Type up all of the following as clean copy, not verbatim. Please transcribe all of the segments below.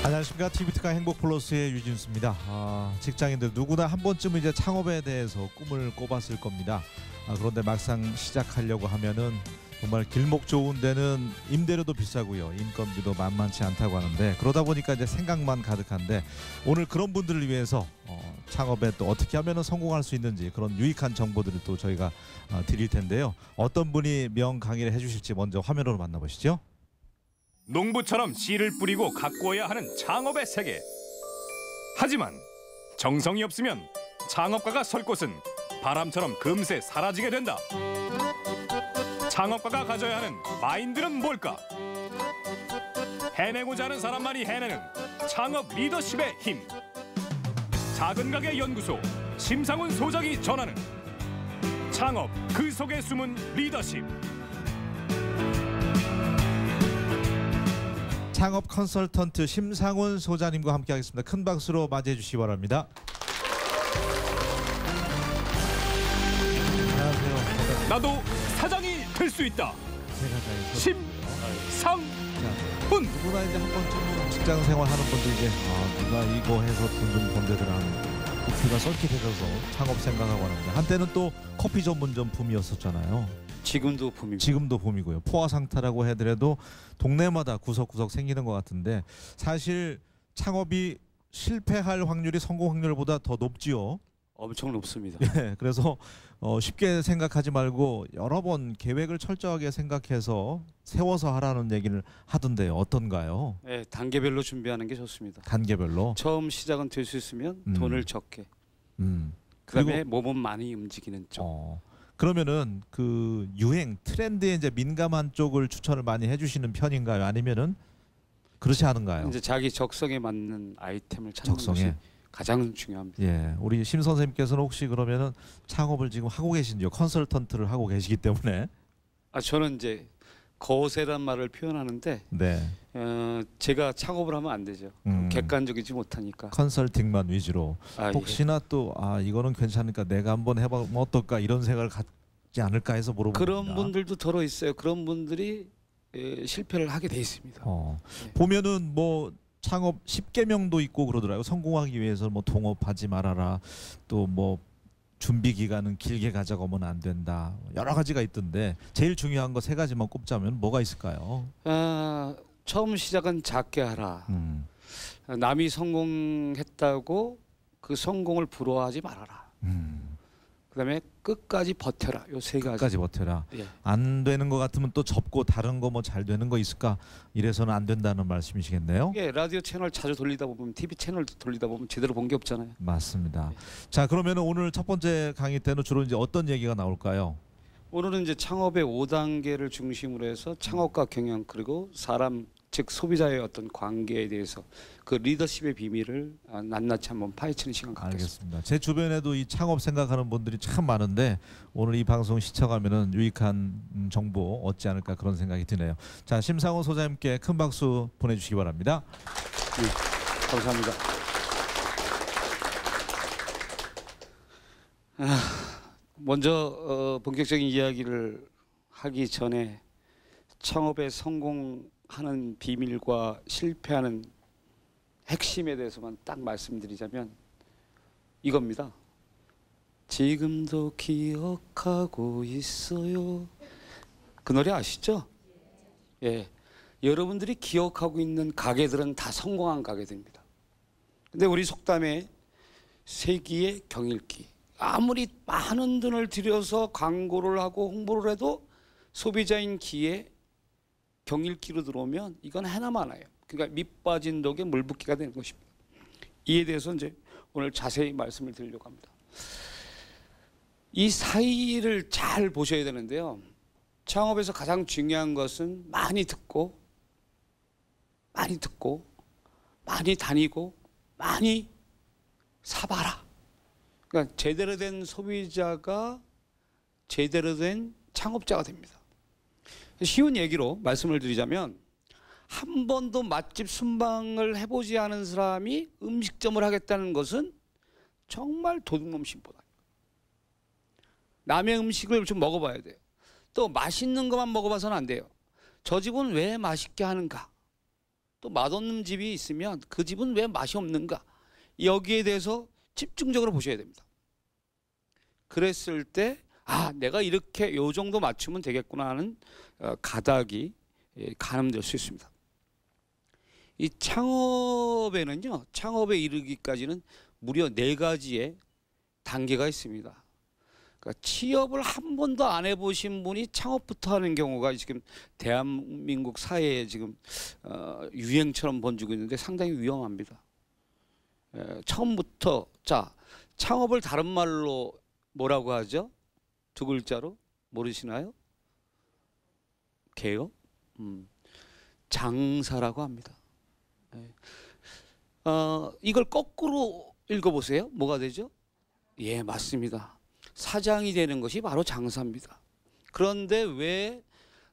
안녕하십니까. TV특강 행복플러스의 유진수입니다. 직장인들 누구나 한 번쯤은 이제 창업에 대해서 꿈을 꿔봤을 겁니다. 그런데 막상 시작하려고 하면은 정말 길목 좋은 데는 임대료도 비싸고요, 인건비도 만만치 않다고 하는데, 그러다 보니까 이제 생각만 가득한데, 오늘 그런 분들을 위해서 창업에 또 어떻게 하면 성공할 수 있는지 그런 유익한 정보들을 또 저희가 드릴 텐데요. 어떤 분이 명 강의를 해주실지 먼저 화면으로 만나보시죠. 농부처럼 씨를 뿌리고 가꾸어야 하는 창업의 세계. 하지만 정성이 없으면 창업가가 설 곳은 바람처럼 금세 사라지게 된다. 창업가가 가져야 하는 마인드는 뭘까? 해내고자 하는 사람만이 해내는 창업 리더십의 힘. 작은 가게 연구소 심상훈 소장이 전하는 창업 그 속에 숨은 리더십. 창업 컨설턴트 심상훈 소장님과 함께하겠습니다. 큰 박수로 맞이해 주시기 바랍니다. 안녕하세요. 나도 사장이 될 수 있다. 심상훈. 누구나 이제 한 번쯤은 직장 생활하는 분들 이제 누가 이거 해서 돈 좀 번대더라 하는 목표가 썰깃해져서 창업 생각하고 하는데, 한때는 또 커피 전문점 붐이었었잖아요. 지금도 붐입니다. 지금도 붐이고요. 포화상타라고 해더라도 동네마다 구석구석 생기는 것 같은데, 사실 창업이 실패할 확률이 성공 확률보다 더 높지요. 엄청 높습니다. 예, 그래서 쉽게 생각하지 말고 여러 번 계획을 철저하게 생각해서 세워서 하라는 얘기를 하던데요. 어떤가요? 네, 단계별로 준비하는 게 좋습니다. 단계별로. 처음 시작은 될 수 있으면 돈을 적게. 그다음에 몸은 많이 움직이는 쪽. 그러면은 그 유행 트렌드에 이제 민감한 쪽을 추천을 많이 해주시는 편인가요? 아니면은 그렇지 않은가요? 이제 자기 적성에 맞는 아이템을 찾는 것이 가장 중요합니다. 예, 우리 심 선생님께서는 혹시 그러면은 창업을 지금 하고 계신지요? 컨설턴트를 하고 계시기 때문에. 저는 이제 거세란 말을 표현하는데, 네. 제가 창업을 하면 안 되죠. 객관적이지 못하니까. 컨설팅만 위주로. 혹시나 또 이거는 괜찮으니까 내가 한번 해보면 어떨까 이런 생각을 갖지 않을까 해서 물어봅니다. 그런 분들도 더러 있어요. 그런 분들이 실패를 하게 돼 있습니다. 네. 보면은 뭐 창업 10계명도 있고 그러더라고요. 성공하기 위해서 뭐 동업하지 말아라, 또 뭐 준비 기간은 길게 가져가면 안 된다, 여러 가지가 있던데 제일 중요한 거 3가지만 꼽자면 뭐가 있을까요? 처음 시작은 작게 하라. 남이 성공했다고 그 성공을 부러워하지 말아라. 그다음에 끝까지 버텨라. 요 3가지. 끝까지 버텨라. 예. 안 되는 것 같으면 또 접고 다른 거 뭐 잘 되는 거 있을까? 이래서는 안 된다는 말씀이시겠네요. 예, 라디오 채널 자주 돌리다 보면, TV 채널 돌리다 보면 제대로 본 게 없잖아요. 맞습니다. 자, 그러면 오늘 첫 번째 강의 때는 주로 이제 어떤 얘기가 나올까요? 오늘은 이제 창업의 5단계를 중심으로 해서 창업과 경영, 그리고 사람 즉 소비자의 어떤 관계에 대해서 그 리더십의 비밀을 낱낱이 한번 파헤치는 시간 갖겠습니다. 알겠습니다. 제 주변에도 이 창업 생각하는 분들이 참 많은데 오늘 이 방송 시청하면은 유익한 정보 얻지 않을까 그런 생각이 드네요. 자, 심상훈 소장님께 큰 박수 보내주시기 바랍니다. 네, 감사합니다. 먼저 본격적인 이야기를 하기 전에 창업에 성공하는 비밀과 실패하는 핵심에 대해서만 딱 말씀드리자면 이겁니다. 지금도 기억하고 있어요. 그 노래 아시죠? 예, 여러분들이 기억하고 있는 가게들은 다 성공한 가게들입니다. 근데 우리 속담에 세기의 경일기, 아무리 많은 돈을 들여서 광고를 하고 홍보를 해도 소비자인 기에 경일기로 들어오면 이건 해나 마나요. 그러니까 밑 빠진 독에 물 붓기가 되는 것입니다. 이에 대해서 이제 오늘 자세히 말씀을 드리려고 합니다. 이 사이를 잘 보셔야 되는데요. 창업에서 가장 중요한 것은 많이 듣고 많이 다니고 많이 사봐라. 그러니까 제대로 된 소비자가 제대로 된 창업자가 됩니다. 쉬운 얘기로 말씀을 드리자면, 한 번도 맛집 순방을 해보지 않은 사람이 음식점을 하겠다는 것은 정말 도둑놈 심보다. 남의 음식을 좀 먹어봐야 돼요. 또 맛있는 것만 먹어봐서는 안 돼요. 저 집은 왜 맛있게 하는가? 또 맛없는 집이 있으면 그 집은 왜 맛이 없는가? 여기에 대해서 집중적으로 보셔야 됩니다. 그랬을 때 내가 이렇게 요 정도 맞추면 되겠구나 하는 가닥이 가늠될 수 있습니다. 이 창업에는요, 창업에 이르기까지는 무려 4가지의 단계가 있습니다. 그러니까 취업을 한 번도 안 해보신 분이 창업부터 하는 경우가 지금 대한민국 사회에 지금 유행처럼 번지고 있는데 상당히 위험합니다. 처음부터 창업을 다른 말로 뭐라고 하죠? 2글자로 모르시나요? 개요? 장사라고 합니다. 이걸 거꾸로 읽어보세요. 뭐가 되죠? 예, 맞습니다. 사장이 되는 것이 바로 장사입니다. 그런데 왜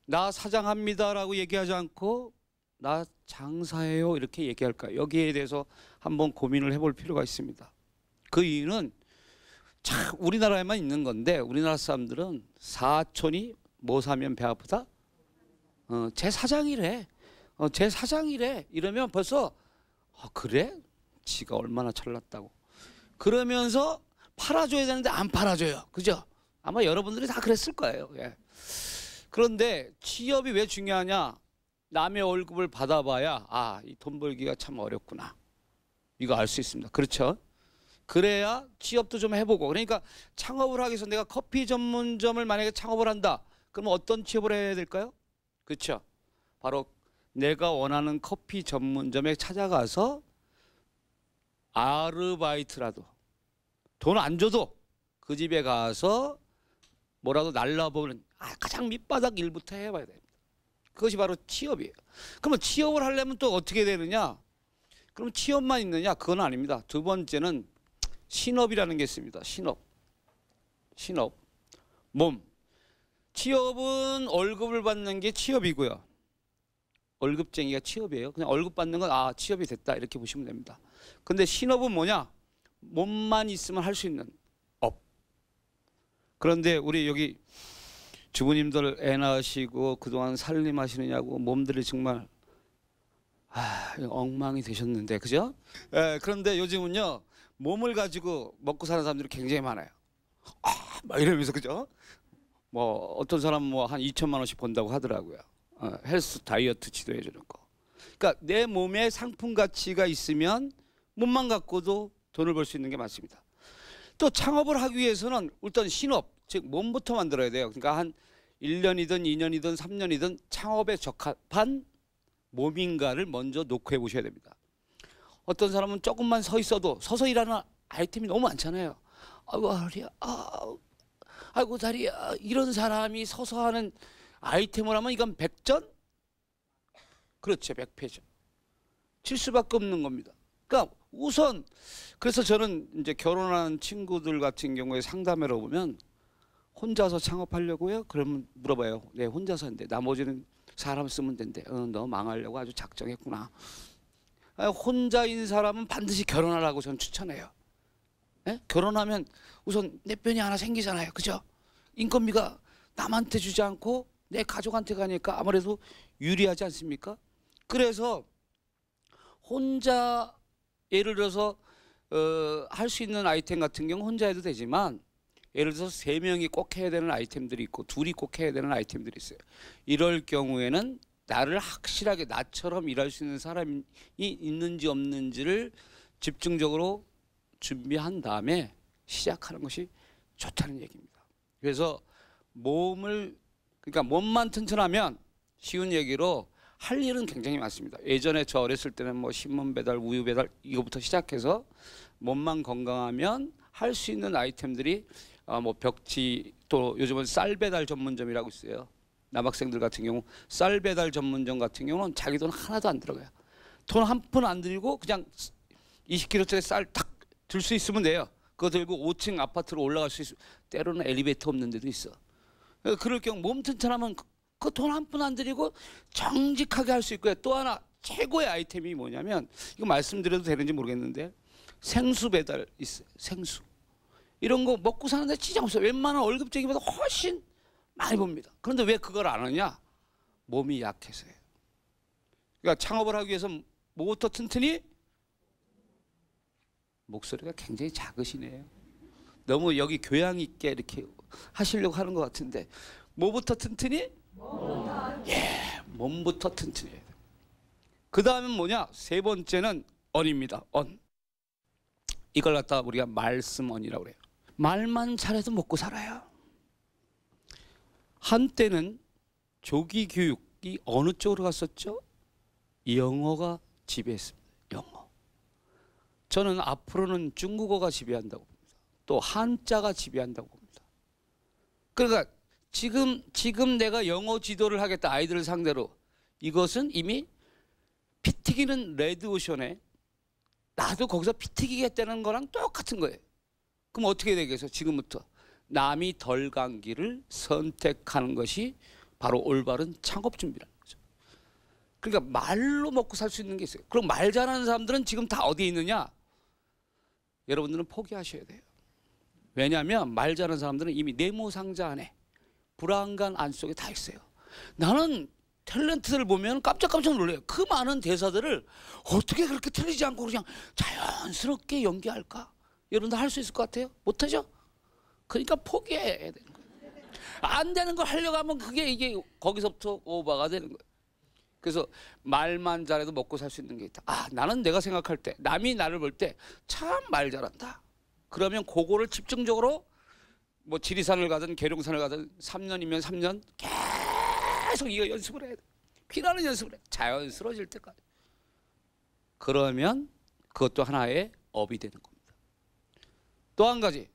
나 사장합니다라고 얘기하지 않고 나 장사해요 이렇게 얘기할까요? 여기에 대해서 한번 고민을 해볼 필요가 있습니다. 그 이유는 참 우리나라에만 있는 건데 우리나라 사람들은 사촌이 뭐 사면 배 아프다? 제 사장이래. 제 사장이래. 이러면 벌써 그래? 지가 얼마나 잘났다고. 그러면서 팔아줘야 되는데 안 팔아줘요. 그죠? 아마 여러분들이 다 그랬을 거예요. 예. 그런데 취업이 왜 중요하냐? 남의 월급을 받아봐야 이 돈 벌기가 참 어렵구나. 이거 알 수 있습니다. 그렇죠? 그래야 취업도 좀 해보고. 그러니까 창업을 하기 위해서 내가 커피 전문점을 만약에 창업을 한다. 그러면 어떤 취업을 해야 될까요? 그렇죠? 바로 내가 원하는 커피 전문점에 찾아가서 아르바이트라도 돈 안 줘도 그 집에 가서 뭐라도 날라보는 가장 밑바닥 일부터 해봐야 됩니다. 그것이 바로 취업이에요. 그러면 취업을 하려면 또 어떻게 되느냐? 그럼 취업만 있느냐? 그건 아닙니다. 두 번째는 신업이라는 게 있습니다. 신업. 취업은 월급을 받는 게 취업이고요. 월급쟁이가 취업이에요. 그냥 월급 받는 건 취업이 됐다 이렇게 보시면 됩니다. 근데 신업은 뭐냐? 몸만 있으면 할 수 있는 업. 그런데 우리 여기 주부님들 애 낳으시고 그동안 살림하시느냐고 몸들이 정말 엉망이 되셨는데 그죠? 그런데 요즘은요 몸을 가지고 먹고 사는 사람들이 굉장히 많아요. 막 이러면서 그죠? 뭐 어떤 사람은 뭐 한 2천만 원씩 번다고 하더라고요. 헬스 다이어트 지도해 주는 거. 그러니까 내 몸에 상품 가치가 있으면 몸만 갖고도 돈을 벌 수 있는 게 맞습니다. 또 창업을 하기 위해서는 일단 신업, 즉 몸부터 만들어야 돼요. 그러니까 한 1년이든 2년이든 3년이든 창업에 적합한 몸인가를 먼저 놓고 해보셔야 됩니다. 어떤 사람은 조금만 서 있어도 서서 일하는 아이템이 너무 많잖아요. 아이고 허리야, 아이고 다리야. 이런 사람이 서서 하는 아이템을 하면 이건 100전? 그렇죠, 100패죠. 칠 수밖에 없는 겁니다. 그러니까 우선 그래서 저는 이제 결혼한 친구들 같은 경우에 상담하러 보면 혼자서 창업하려고요? 그러면 물어봐요. 네, 혼자서 한대. 나머지는 사람 쓰면 된대. 너 망하려고 아주 작정했구나. 혼자인 사람은 반드시 결혼하라고 저는 추천해요. 네? 결혼하면 우선 내 편이 하나 생기잖아요. 그죠? 인건비가 남한테 주지 않고 내 가족한테 가니까 아무래도 유리하지 않습니까? 그래서 혼자 예를 들어서 할 수 있는 아이템 같은 경우 혼자 해도 되지만 예를 들어서 3명이 꼭 해야 되는 아이템들이 있고 둘이 꼭 해야 되는 아이템들이 있어요. 이럴 경우에는 나를 확실하게 나처럼 일할 수 있는 사람이 있는지 없는지를 집중적으로 준비한 다음에 시작하는 것이 좋다는 얘기입니다. 그래서 그러니까 몸만 튼튼하면 쉬운 얘기로 할 일은 굉장히 많습니다. 예전에 저 어렸을 때는 뭐 신문 배달, 우유 배달 이거부터 시작해서 몸만 건강하면 할 수 있는 아이템들이 뭐 벽지, 또 요즘은 쌀 배달 전문점이라고 있어요. 남학생들 같은 경우 쌀 배달 전문점 같은 경우는 자기 돈 하나도 안 들어가요. 돈 한 푼 안 들이고 그냥 20kg짜리 쌀 탁 들 수 있으면 돼요. 그거 들고 5층 아파트로 올라갈 수 있어. 때로는 엘리베이터 없는 데도 있어. 그럴 경우 몸 튼튼하면 그 돈 한 푼 안 들이고 정직하게 할 수 있고요. 또 하나 최고의 아이템이 뭐냐면 이거 말씀드려도 되는지 모르겠는데 생수 배달 있어요. 생수. 이런 거 먹고 사는데 진짜 없어요. 웬만한 월급쟁이보다 훨씬 많이 봅니다. 그런데 왜 그걸 안 하냐? 몸이 약해서요. 그러니까 창업을 하기 위해서 뭐부터 튼튼히? 목소리가 굉장히 작으시네요. 너무 여기 교양 있게 이렇게 하시려고 하는 것 같은데 뭐부터 튼튼히? 예, 몸부터 튼튼히 해야 돼요. 그 다음은 뭐냐? 세 번째는 언입니다. 언. 이걸 갖다가 우리가 말씀언이라고 그래요. 말만 잘해도 먹고 살아요. 한때는 조기 교육이 어느 쪽으로 갔었죠? 영어가 지배했습니다. 영어. 저는 앞으로는 중국어가 지배한다고 봅니다. 또 한자가 지배한다고 봅니다. 그러니까 지금 내가 영어 지도를 하겠다, 아이들을 상대로. 이것은 이미 피 튀기는 레드오션에 나도 거기서 피 튀기겠다는 거랑 똑같은 거예요. 그럼 어떻게 되겠어? 지금부터 남이 덜 간 길을 선택하는 것이 바로 올바른 창업 준비라는 거죠. 그러니까 말로 먹고 살 수 있는 게 있어요. 그럼 말 잘하는 사람들은 지금 다 어디에 있느냐? 여러분들은 포기하셔야 돼요. 왜냐하면 말 잘하는 사람들은 이미 네모 상자 안에, 불안간 안 속에 다 있어요. 나는 탤런트들 보면 깜짝깜짝 놀라요. 그 많은 대사들을 어떻게 그렇게 틀리지 않고 그냥 자연스럽게 연기할까? 여러분들 할 수 있을 것 같아요? 못하죠? 그러니까 포기해야 되는 거예요. 안 되는 걸 하려고 하면 그게 이게 거기서부터 오버가 되는 거예요. 그래서 말만 잘해도 먹고 살 수 있는 게 있다. 아, 나는 내가 생각할 때, 남이 나를 볼 때 참 말 잘한다. 그러면 그거를 집중적으로 뭐 지리산을 가든 계룡산을 가든 3년이면 3년 계속 이거 연습을 해야 돼. 피나는 연습을 해. 자연스러워질 때까지. 그러면 그것도 하나의 업이 되는 겁니다. 또 한 가지,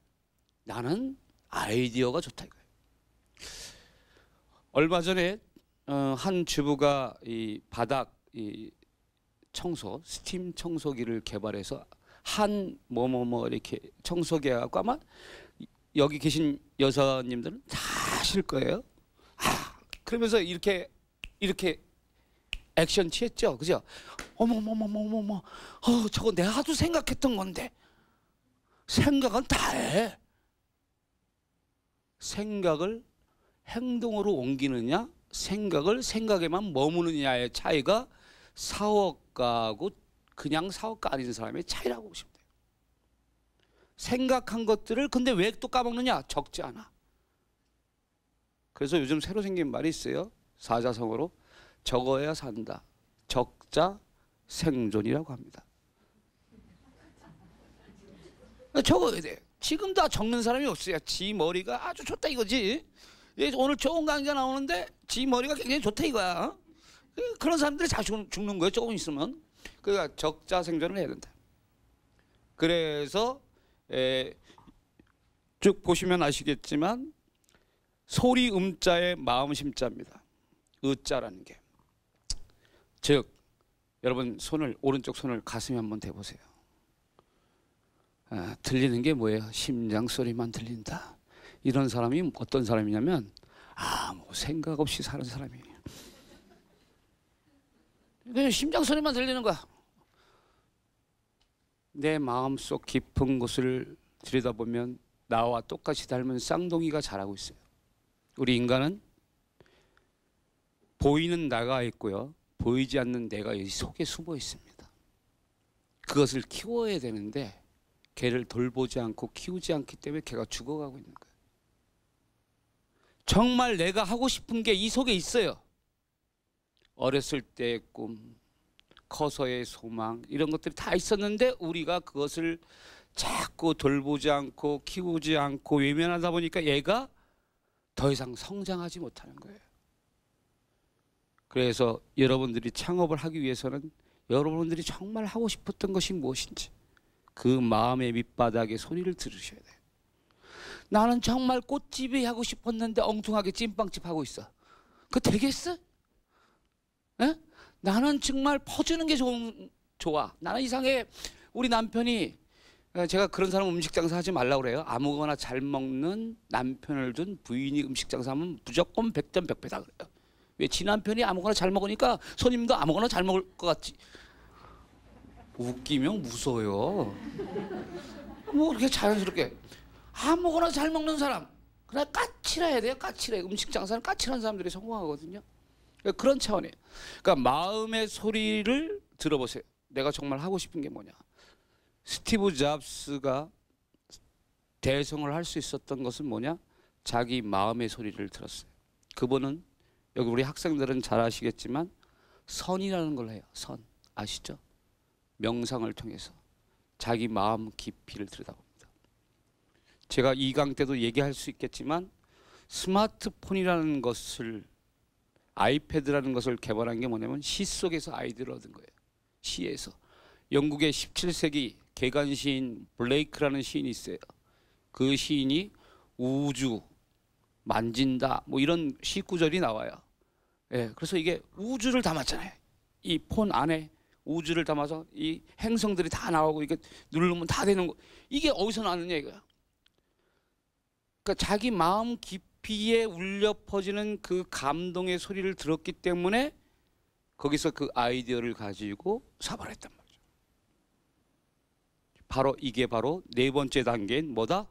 나는 아이디어가 좋다 이거예요. 얼마 전에 한 주부가 이 바닥 이 청소, 스팀 청소기를 개발해서 한 뭐뭐뭐 이렇게 청소기 해갖고 아마 여기 계신 여사님들은 다 아실 거예요. 아, 그러면서 이렇게 액션 취했죠, 그죠? 어머머머머머머, 저거 내가 하도 생각했던 건데. 생각은 다 해. 생각을 행동으로 옮기느냐, 생각을 생각에만 머무느냐의 차이가 사업가하고 그냥 사업가 아닌 사람의 차이라고 보시면 돼요. 생각한 것들을 근데 왜 또 까먹느냐? 적지 않아. 그래서 요즘 새로 생긴 말이 있어요. 사자성어로 적어야 산다. 적자 생존이라고 합니다. 적어야 돼. 지금 다 적는 사람이 없어요. 지 머리가 아주 좋다 이거지. 오늘 좋은 강의가 나오는데 지 머리가 굉장히 좋다 이거야. 그런 사람들이 다 죽는 거예요. 조금 있으면. 그러니까 적자 생존을 해야 된다. 그래서 쭉 보시면 아시겠지만 소리 음자의 마음 심자입니다. 의자라는 게. 즉 여러분 오른쪽 손을 가슴에 한번 대보세요. 들리는 게 뭐예요? 심장 소리만 들린다. 이런 사람이 어떤 사람이냐면 아무 생각 없이 사는 사람이에요. 그냥 심장 소리만 들리는 거야. 내 마음속 깊은 곳을 들여다보면 나와 똑같이 닮은 쌍둥이가 자라고 있어요. 우리 인간은 보이는 나가 있고요, 보이지 않는 내가 이 속에 숨어 있습니다. 그것을 키워야 되는데 걔를 돌보지 않고 키우지 않기 때문에 걔가 죽어가고 있는 거예요. 정말 내가 하고 싶은 게 이 속에 있어요. 어렸을 때의 꿈, 커서의 소망, 이런 것들이 다 있었는데 우리가 그것을 자꾸 돌보지 않고 키우지 않고 외면하다 보니까 얘가 더 이상 성장하지 못하는 거예요. 그래서 여러분들이 창업을 하기 위해서는 여러분들이 정말 하고 싶었던 것이 무엇인지 그 마음의 밑바닥에 소리를 들으셔야 돼요. 나는 정말 꽃집이 하고 싶었는데 엉뚱하게 찐빵집 하고 있어. 그거 되겠어? 에? 나는 정말 퍼주는 게 좋아. 나는 이상해. 우리 남편이, 제가 그런 사람 음식 장사하지 말라고 그래요. 아무거나 잘 먹는 남편을 둔 부인이 음식 장사하면 무조건 100점 100배다 그래요. 왜? 지 남편이 아무거나 잘 먹으니까 손님도 아무거나 잘 먹을 것 같지. 웃기면 무서워요. 뭐 이렇게 자연스럽게 아무거나 잘 먹는 사람, 그냥 까칠해야 돼요. 까칠해. 음식 장사는 까칠한 사람들이 성공하거든요. 그런 차원이에요. 그러니까 마음의 소리를 들어보세요. 내가 정말 하고 싶은 게 뭐냐. 스티브 잡스가 대성을 할 수 있었던 것은 뭐냐? 자기 마음의 소리를 들었어요. 그분은 여기 우리 학생들은 잘 아시겠지만 선이라는 걸 해요. 선 아시죠? 명상을 통해서 자기 마음 깊이를 들여다봅니다. 제가 2강 때도 얘기할 수 있겠지만 스마트폰이라는 것을 아이패드라는 것을 개발한 게 뭐냐면 시 속에서 아이디어를 얻은 거예요. 시에서. 영국의 17세기 개간 시인 블레이크라는 시인이 있어요. 그 시인이 우주 만진다 뭐 이런 시 구절이 나와요. 예, 그래서 이게 우주를 담았잖아요. 이 폰 안에 우주를 담아서 이 행성들이 다 나오고 이게 누르면 다 되는 거. 이게 어디서 나느냐 이거야. 그러니까 자기 마음 깊이에 울려 퍼지는 그 감동의 소리를 들었기 때문에 거기서 그 아이디어를 가지고 사발했단 말이죠. 바로 이게 바로 네 번째 단계인 뭐다?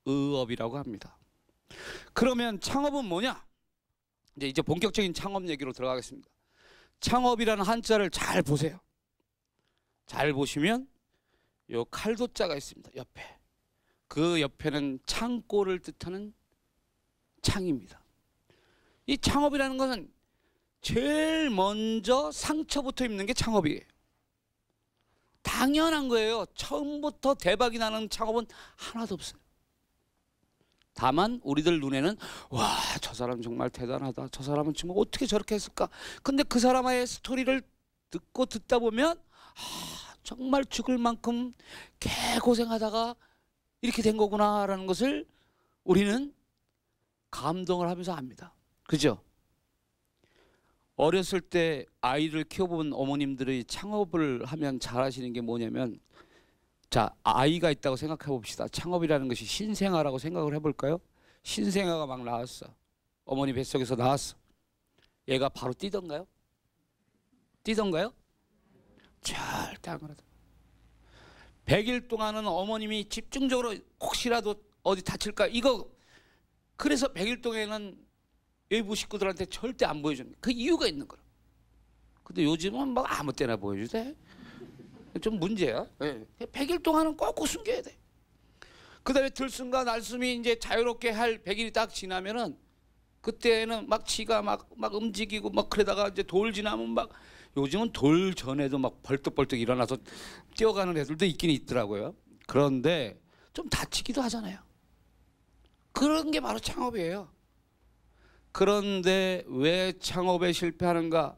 의업이라고 합니다. 그러면 창업은 뭐냐? 이제 본격적인 창업 얘기로 들어가겠습니다. 창업이라는 한자를 잘 보세요. 잘 보시면 요 칼도자가 있습니다. 옆에. 그 옆에는 창고를 뜻하는 창입니다. 이 창업이라는 것은 제일 먼저 상처부터 입는 게 창업이에요. 당연한 거예요. 처음부터 대박이 나는 창업은 하나도 없어요. 다만 우리들 눈에는 와, 저 사람 정말 대단하다. 저 사람은 정말 어떻게 저렇게 했을까? 근데 그 사람의 스토리를 듣다 보면 정말 죽을 만큼 개고생하다가 이렇게 된 거구나라는 것을 우리는 감동을 하면서 압니다. 그죠? 어렸을 때 아이를 키워본 어머님들이 창업을 하면 잘하시는 게 뭐냐면, 자, 아이가 있다고 생각해 봅시다. 창업이라는 것이 신생아라고 생각을 해볼까요? 신생아가 막 나왔어. 어머니 뱃속에서 나왔어. 얘가 바로 뛰던가요? 뛰던가요? 절대 안 그러다. 100일 동안은 어머님이 집중적으로 혹시라도 어디 다칠까 이거, 그래서 100일 동안에는 외부 식구들한테 절대 안 보여주는 그 이유가 있는 거라. 근데 요즘은 막 아무 때나 보여주대. 좀 문제야. 100일 동안은 꼭 숨겨야 돼. 그 다음에 들숨과 날숨이 이제 자유롭게 할 100일이 딱 지나면은 그때는 막 지가 막 움직이고 막 그러다가 이제 돌 지나면 막, 요즘은 돌 전에도 막 벌떡벌떡 일어나서 뛰어가는 애들도 있긴 있더라고요. 그런데 좀 다치기도 하잖아요. 그런 게 바로 창업이에요. 그런데 왜 창업에 실패하는가?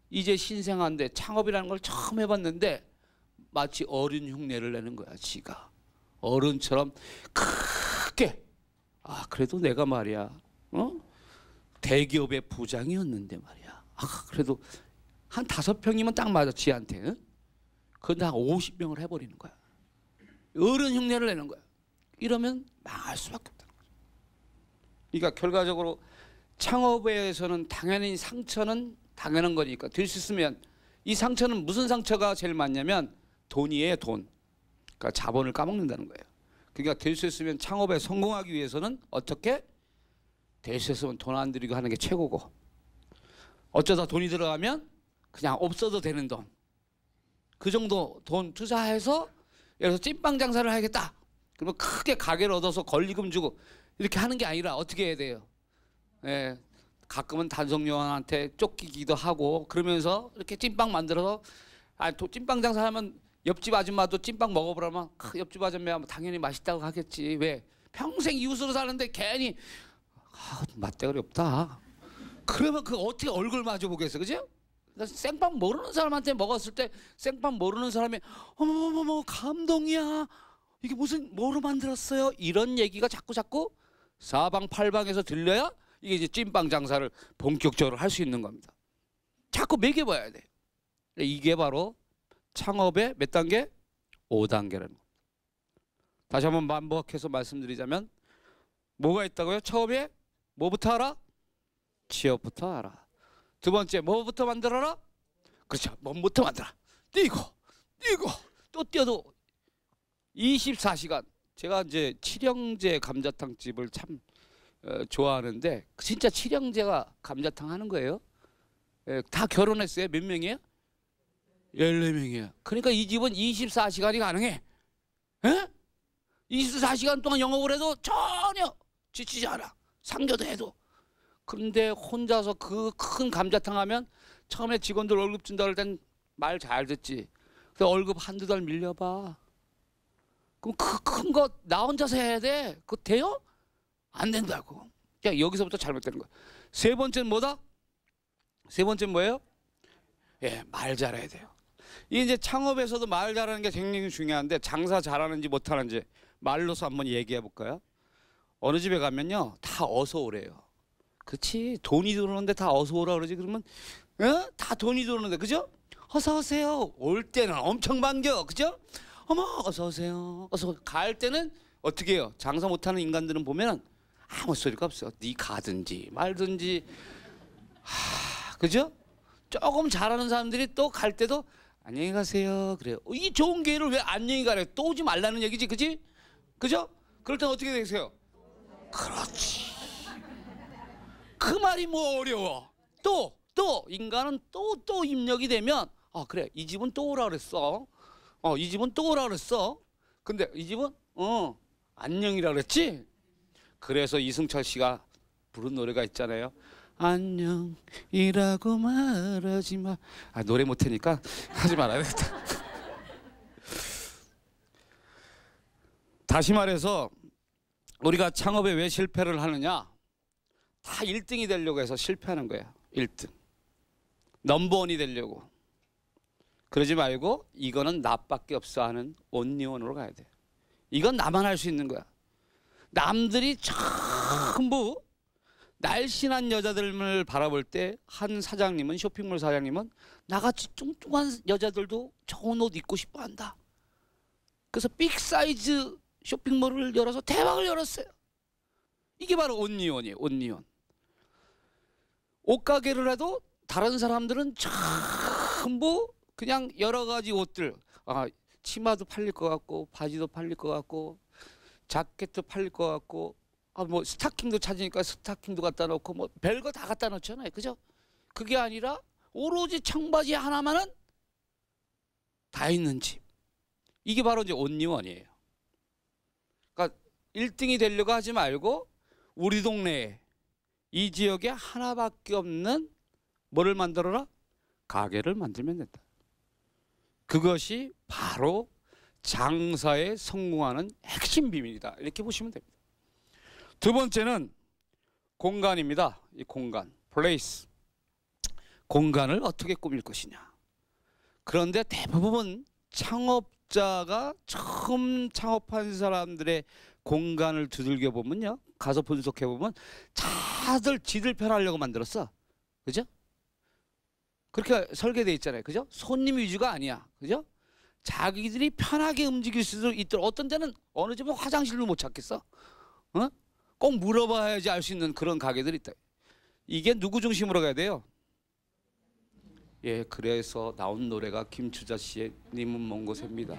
이제 신생아인데 창업이라는 걸 처음 해봤는데 마치 어른 흉내를 내는 거야. 지가 어른처럼 크게, 그래도 내가 말이야, 대기업의 부장이었는데 말이야, 그래도 한 5평이면 딱 맞아 지한테. 그런데 한 50평을 해버리는 거야. 어른 흉내를 내는 거야. 이러면 망할 수밖에 없다는 거죠. 그러니까 결과적으로 창업에서는 당연히 상처는 당연한 거니까 될 수 있으면, 이 상처는 무슨 상처가 제일 많냐면 돈이에요. 돈. 그러니까 자본을 까먹는다는 거예요. 그러니까 될 수 있으면 창업에 성공하기 위해서는 어떻게? 될 수 있으면 돈 안 들이고 하는 게 최고고, 어쩌다 돈이 들어가면 그냥 없어도 되는 돈, 그 정도 돈 투자해서 예를 들어서 찐빵 장사를 하겠다. 그러면 크게 가게를 얻어서 권리금 주고 이렇게 하는 게 아니라 어떻게 해야 돼요? 예, 가끔은 단속요원한테 쫓기기도 하고 그러면서 이렇게 찐빵 만들어서, 찐빵 장사하면 옆집 아줌마도 찐빵 먹어보라면 옆집 아줌마 당연히 맛있다고 하겠지. 왜? 평생 이웃으로 사는데 괜히 맛대가리 없다. 그러면 그 어떻게 얼굴 마주 보겠어, 그죠? 생빵 모르는 사람한테 먹었을 때 생빵 모르는 사람이 어머머머 감동이야. 이게 무슨 뭐로 만들었어요? 이런 얘기가 자꾸 사방팔방에서 들려야 이게 이제 찐빵 장사를 본격적으로 할 수 있는 겁니다. 자꾸 매겨봐야 돼. 이게 바로 창업의 몇 단계? 5단계라는 겁니다. 다시 한번 반복해서 말씀드리자면 뭐가 있다고요? 처음에 뭐부터 알아? 취업부터 알아. 두 번째 뭐부터 만들어라? 그렇죠. 몸부터 만들어. 뛰고 또 뛰어도 24시간. 제가 이제 칠형제 감자탕 집을 참 좋아하는데 진짜 칠형제가 감자탕 하는 거예요. 예, 다 결혼했어요. 몇 명이에요? 14명이에요. 그러니까 이 집은 24시간이 가능해. 예? 24시간 동안 영업을 해도 전혀 지치지 않아. 상교도 해도. 그런데 혼자서 그 큰 감자탕 하면 처음에 직원들 월급 준다 그럴 땐 말 잘 듣지. 근데 월급 한두 달 밀려봐. 그럼 그 큰 거 나 혼자서 해야 돼. 그거 돼요? 안 된다고. 야, 여기서부터 잘못되는 거야. 세 번째는 뭐다? 세 번째는 뭐예요? 예, 말 잘해야 돼요. 이게 이제 창업에서도 말 잘하는 게 굉장히 중요한데 장사 잘하는지 못하는지 말로서 한번 얘기해 볼까요? 어느 집에 가면요 다 어서 오래요. 그렇지, 돈이 들어오는데 다 어서 오라 그러지. 그러면 다 돈이 들어오는데, 그죠? 어서 오세요. 올 때는 엄청 반겨, 그죠? 어머 어서 오세요. 어서 갈 때는 어떻게 해요? 장사 못하는 인간들은 보면 아무 소리가 없어. 네 가든지 말든지. 그죠? 조금 잘하는 사람들이 또 갈 때도 안녕히 가세요 그래요. 이 좋은 기회를 왜 안녕히 가래? 또 오지 말라는 얘기지, 그지? 그죠? 그럴 땐 어떻게 되세요? 그렇지. 그 말이 뭐 어려워. 또 인간은 또 입력이 되면 그래, 이 집은 또 오라 그랬어. 이 집은 또 오라 그랬어. 근데 이 집은 안녕이라 그랬지. 그래서 이승철 씨가 부른 노래가 있잖아요. 안녕이라고 말하지 마. 노래 못하니까 하지 말아야겠다. 다시 말해서 우리가 창업에 왜 실패를 하느냐? 다 1등이 되려고 해서 실패하는 거야. 1등. 넘버원이 되려고. 그러지 말고 이거는 나밖에 없어 하는 온리원으로 가야 돼. 이건 나만 할 수 있는 거야. 남들이 전부 날씬한 여자들을 바라볼 때 한 사장님은, 쇼핑몰 사장님은 나같이 뚱뚱한 여자들도 좋은 옷 입고 싶어 한다. 그래서 빅 사이즈 쇼핑몰을 열어서 대박을 열었어요. 이게 바로 온리원이에요. 온리원. 옷가게를 해도 다른 사람들은 전부 그냥 여러 가지 옷들, 치마도 팔릴 것 같고 바지도 팔릴 것 같고 자켓도 팔릴 것 같고 뭐 스타킹도 찾으니까 스타킹도 갖다 놓고 뭐 별거 다 갖다 놓잖아요. 그죠? 그게 아니라 오로지 청바지 하나만은 다 있는 집. 이게 바로 이제 온리원이에요. 그러니까 1등이 되려고 하지 말고 우리 동네에 이 지역에 하나밖에 없는 뭐를 만들어라? 가게를 만들면 된다. 그것이 바로 장사에 성공하는 핵심 비밀이다. 이렇게 보시면 됩니다. 두 번째는 공간입니다. 이 공간, 플레이스. 공간을 어떻게 꾸밀 것이냐. 그런데 대부분 창업자가 처음 창업한 사람들의 공간을 두들겨 보면요, 가서 분석해 보면 다들 지들 편하려고 만들었어. 그죠? 그렇게 설계돼 있잖아요. 그죠? 손님 위주가 아니야. 그죠? 자기들이 편하게 움직일 수 있도록. 어떤 데는 어느 집은 화장실도 못 찾겠어. 꼭 물어봐야지 알 수 있는 그런 가게들이 있다. 이게 누구 중심으로 가야 돼요? 예, 그래서 나온 노래가 김추자 씨의 님은 먼 곳입니다.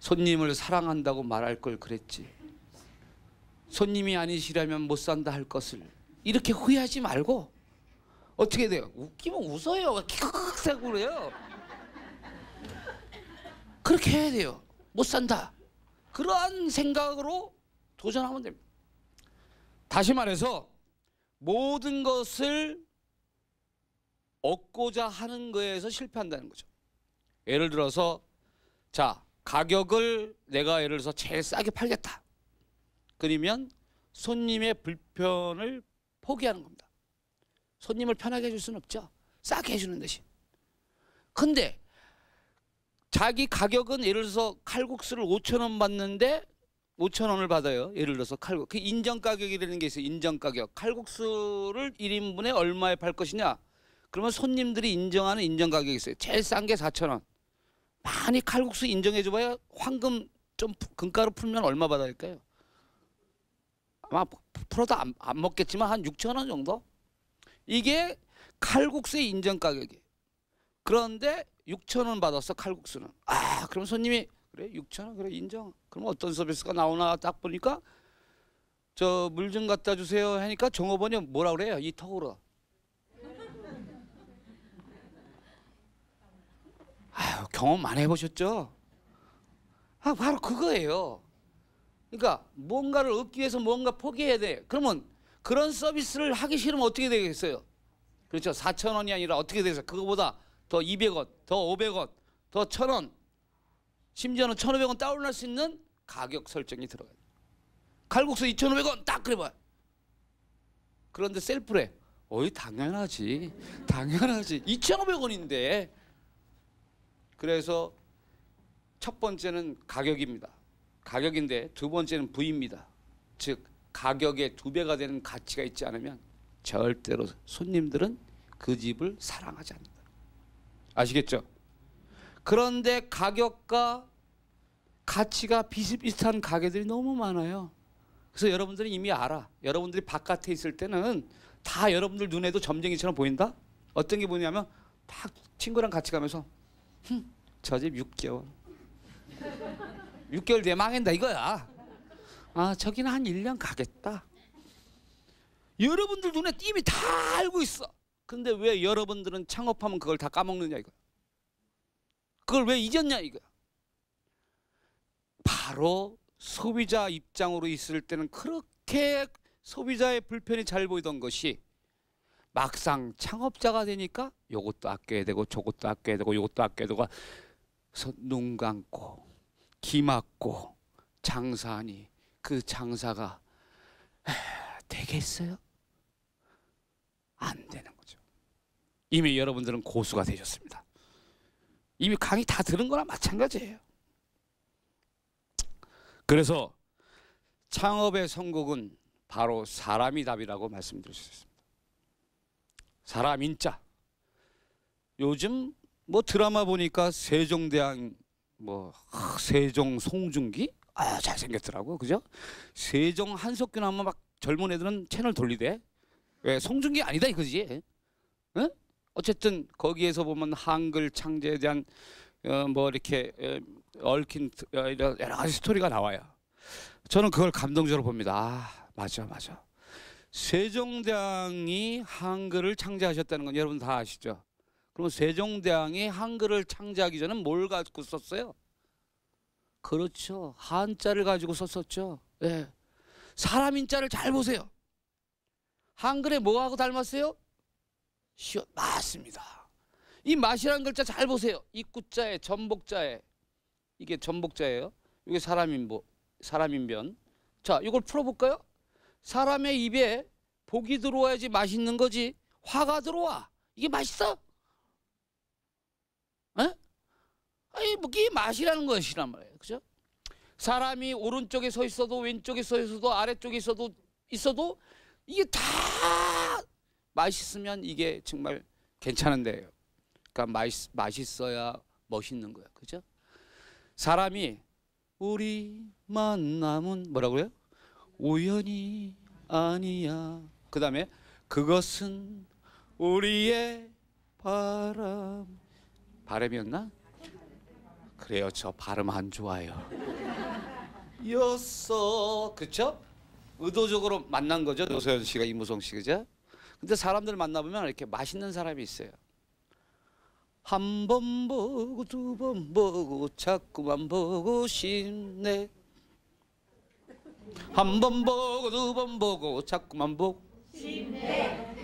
손님을 사랑한다고 말할 걸 그랬지. 손님이 아니시라면 못 산다 할 것을. 이렇게 후회하지 말고 어떻게 돼요? 웃기면 웃어요. 킥킥 그래요. 그렇게 해야 돼요. 못 산다. 그러한 생각으로 도전하면 됩니다. 다시 말해서 모든 것을 얻고자 하는 거에서 실패한다는 거죠. 예를 들어서 자, 가격을 내가 예를 들어서 제일 싸게 팔겠다. 그러면 손님의 불편을 포기하는 겁니다. 손님을 편하게 해줄 수는 없죠. 싸게 해주는 대신. 근데 자기 가격은 예를 들어서 칼국수를 5,000원 받는데 5,000원을 받아요. 예를 들어서 칼국수. 그 인정가격이라는 게 있어요. 인정가격. 칼국수를 1인분에 얼마에 팔 것이냐. 그러면 손님들이 인정하는 인정가격이 있어요. 제일 싼 게 4,000원. 많이 칼국수 인정해줘봐야 황금 좀 금가루 풀면 얼마 받아야 할까요? 아마 풀어도 안 먹겠지만 한 6,000원 정도? 이게 칼국수의 인정가격이에요. 그런데 6,000원 받았어, 칼국수는. 그럼 손님이 그래 6,000원 그래 인정. 그럼 어떤 서비스가 나오나 딱 보니까 저 물 좀 갖다 주세요 하니까 종업원이 뭐라 그래요? 이 턱으로 아유, 경험 많이 해보셨죠? 바로 그거예요. 그러니까 뭔가를 얻기 위해서 뭔가 포기해야 돼. 그러면 그런 서비스를 하기 싫으면 어떻게 되겠어요? 그렇죠. 4,000원이 아니라 어떻게 되겠어요? 그거보다 더 200원, 더 500원, 더 1,000원, 심지어는 1,500원 다운할 수 있는 가격 설정이 들어가요. 칼국수 2,500원 딱 그래봐요. 그런데 셀프래. 어이 당연하지. 당연하지. 2,500원인데. 그래서 첫 번째는 가격입니다. 가격인데 두 번째는 부위입니다. 즉 가격의 2배가 되는 가치가 있지 않으면 절대로 손님들은 그 집을 사랑하지 않는다. 아시겠죠? 그런데 가격과 가치가 비슷비슷한 가게들이 너무 많아요. 그래서 여러분들이 이미 알아. 여러분들이 바깥에 있을 때는 다 여러분들 눈에도 점쟁이처럼 보인다? 어떤 게 보이냐면 딱 친구랑 같이 가면서 저 집 6개월 6개월 뒤에 망한다 이거야. 아 저기는 한 1년 가겠다. 여러분들 눈에 이미 다 알고 있어. 근데 왜 여러분들은 창업하면 그걸 다 까먹느냐 이거야. 그걸 왜 잊었냐 이거야. 바로 소비자 입장으로 있을 때는 그렇게 소비자의 불편이 잘 보이던 것이 막상 창업자가 되니까 요것도 아껴야 되고 저것도 아껴야 되고 요것도 아껴야 되고 그래서 눈 감고 기 막고 장사하니 그 장사가 되겠어요? 안 되는 거죠. 이미 여러분들은 고수가 되셨습니다. 이미 강의 다 들은 거랑 마찬가지예요. 그래서 창업의 성공은 바로 사람이 답이라고 말씀드릴 수 있습니다. 사람 인자. 요즘 뭐 드라마 보니까 세종대왕 세종 송중기 잘생겼더라고. 그죠? 세종 한석규 나오면 막 젊은 애들은 채널 돌리대. 왜 송중기 아니다 이거지. 응? 어쨌든 거기에서 보면 한글 창제에 대한 이렇게 얽힌 여러 가지 스토리가 나와요. 저는 그걸 감동적으로 봅니다. 맞아. 세종대왕이 한글을 창제하셨다는 건 여러분 다 아시죠? 그럼 세종대왕이 한글을 창제하기 전에 뭘 가지고 썼어요? 그렇죠. 한자를 가지고 썼었죠. 네. 사람 인자를 잘 보세요. 한글에 뭐하고 닮았어요? 시옷. 맞습니다. 이 맛이라는 글자 잘 보세요. 입구자에 전복자에 이게 전복자예요. 이게 사람인변. 자, 이걸 풀어볼까요? 사람의 입에 복이 들어와야지 맛있는 거지. 화가 들어와. 이게 맛있어? 에? 아니, 이게 맛이라는 것이란 말이에요. 그죠? 사람이 오른쪽에 서 있어도 왼쪽에 서 있어도 아래쪽에 있어도 이게 다 맛있으면 이게 정말 괜찮은데요. 그러니까 맛있어야 멋있는 거야. 그죠? 사람이 우리 만남은 뭐라고요? 우연이 아니야. 그 다음에 그것은 우리의 바람이었나? 그래요. 저 발음 안 좋아요. 였어. 그쵸? 의도적으로 만난 거죠. 노소연 씨가 이무송 씨. 그죠? 근데 사람들 만나보면 이렇게 맛있는 사람이 있어요. 한 번 보고 두 번 보고 자꾸만 보고 싶네. 한 번 보고 두 번 보고 자꾸만 보고 싶네.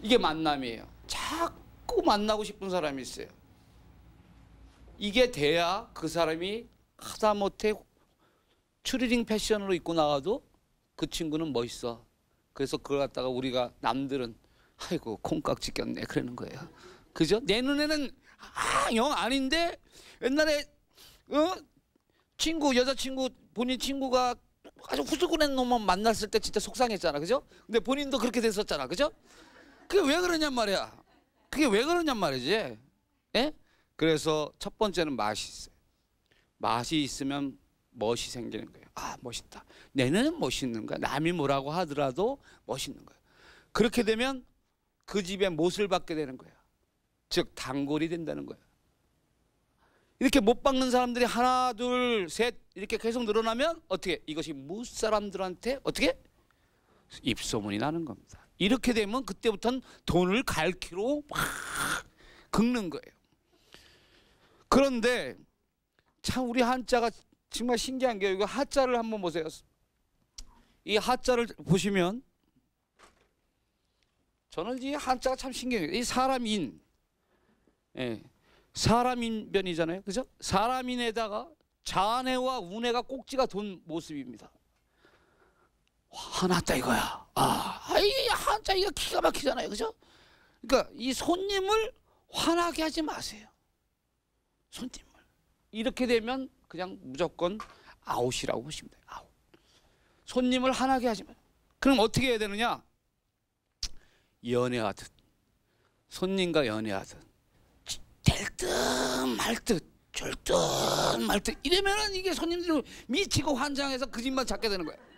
이게 만남이에요. 자꾸 만나고 싶은 사람이 있어요. 이게 돼야 그 사람이 하다못해 추리닝 패션으로 입고 나와도 그 친구는 멋있어. 그래서 그걸 갖다가 우리가 남들은 아이고 콩깍지 꼈네 그러는 거예요. 그죠? 내 눈에는 영 아닌데 옛날에 여자친구 본인 친구가 아주 후줄근한 놈만 만났을 때 진짜 속상했잖아. 그죠? 근데 본인도 그렇게 됐었잖아. 그죠? 그게 왜 그러냔 말이야. 그게 왜 그러냔 말이지. 예? 그래서 첫 번째는 맛이 있어요. 맛이 있으면 멋이 생기는 거예요. 아 멋있다. 내 눈은 멋있는 거야. 남이 뭐라고 하더라도 멋있는 거야. 그렇게 되면 그 집에 못을 받게 되는 거야. 즉 단골이 된다는 거야. 이렇게 못 박는 사람들이 하나 둘 셋 이렇게 계속 늘어나면 어떻게 이것이 무사람들한테 어떻게 입소문이 나는 겁니다. 이렇게 되면 그때부터는 돈을 갈퀴로 막 긁는 거예요. 그런데 참 우리 한자가 정말 신기한 게, 이거 하자를 한번 보세요. 이 하자를 보시면 저는 이 한자가 참 신기해요. 이 사람인, 예, 사람인변이잖아요, 그죠? 사람인에다가 잔해와 운해가 꼭지가 돈 모습입니다. 화났다 이거야. 이 한자 이거 기가 막히잖아요, 그죠? 그러니까 이 손님을 화나게 하지 마세요. 손님을 이렇게 되면 그냥 무조건 아웃이라고 보시면 돼요. 아웃. 손님을 화나게 하지 마요. 그럼 어떻게 해야 되느냐? 연애하듯, 손님과 연애하듯, 될 듯 말 듯, 줄 듯 말 듯, 이러면은 이게 손님들이 미치고 환장해서 그 집만 찾게 되는 거예요.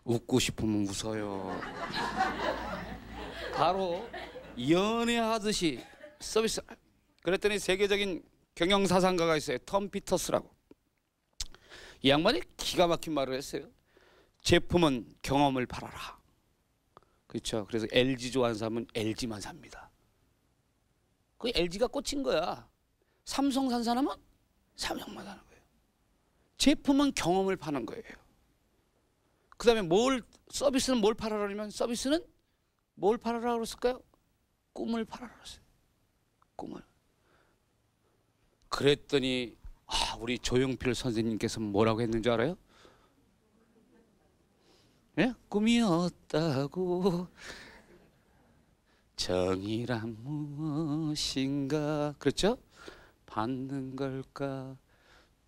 웃고 싶으면 웃어요. 바로 연애하듯이 서비스. 그랬더니 세계적인 경영사상가가 있어요. 톰 피터스라고. 이 양반이 기가 막힌 말을 했어요. 제품은 경험을 팔아라. 그렇죠. 그래서 LG 좋아하는 사람은 LG만 삽니다. 그 LG가 꽂힌 거야. 삼성 산 사람은 삼성만 사는 거예요. 제품은 경험을 파는 거예요. 그 다음에 서비스는 뭘 팔아라 그러면, 서비스는 뭘 팔아라 그랬을까요? 꿈을 팔아라 그랬어요. 꿈을. 그랬더니 우리 조용필 선생님께서 뭐라고 했는지 알아요? 예? 꿈이었다고 정의란 무엇인가. 그렇죠? 받는 걸까